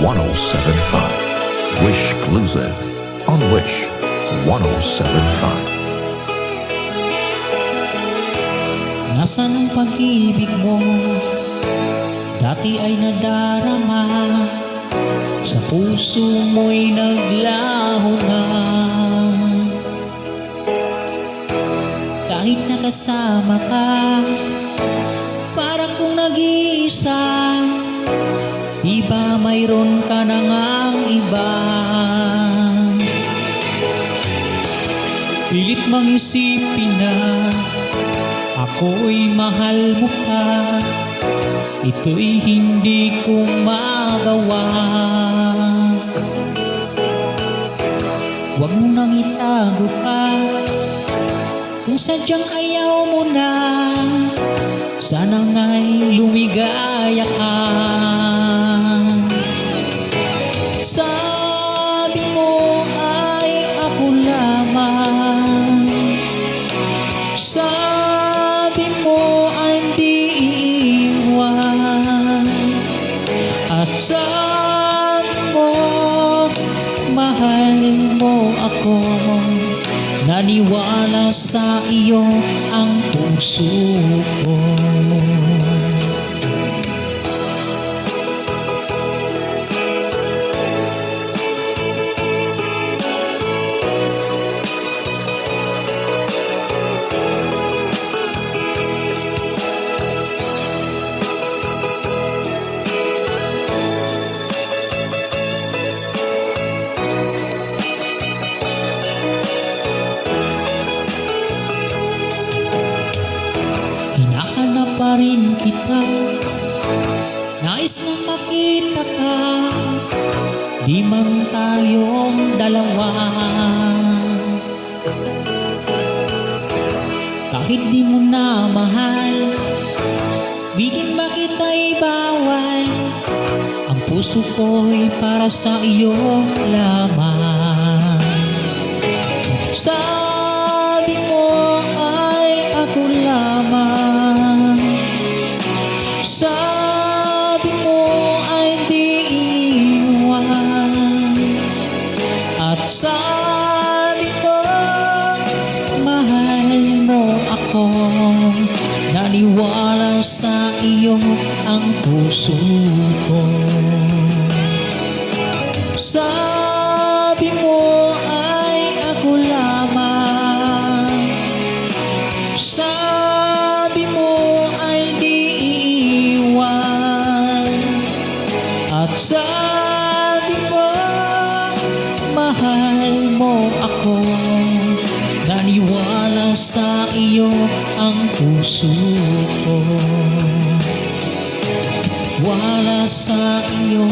1075. Wish Exclusive on Wish 1075. Nasaan ang pag-ibig mo? Dati ay nadarama, sa puso mo'y naglaho na. Kahit nakasama ka, parang kung nag-iisa, iba mayroon ka na ngang iba. Pilit mang isipin na ako'y mahal mo pa, ito'y hindi ko magawa. Huwag mo nang itago pa, kung sadyang ayaw mo na, sana nga'y lumigaya ka. Sabi mo ay ako lamang, sabi mo ay di iiwan, at sabi mo mahal mo ako. Naniwala sa iyo ang puso ko. Hinahanap pa rin kita, nais na makita ka, di man tayong dalawa. Kahit di mo na mahal, bigin ba kita'y bawal, ang puso ko'y para sa iyo lamang. Sabi mo ay ako lamang, sabi mo ay di iiwan, at sabi mo mahal mo ako. Naniwala sa iyo ang puso ko. Sabi mo ay ako lamang, sabi mo ay di iiwan, at sabi mo mahal mo ako. Naniwala sa iyo ang puso ko. Wala sa iyo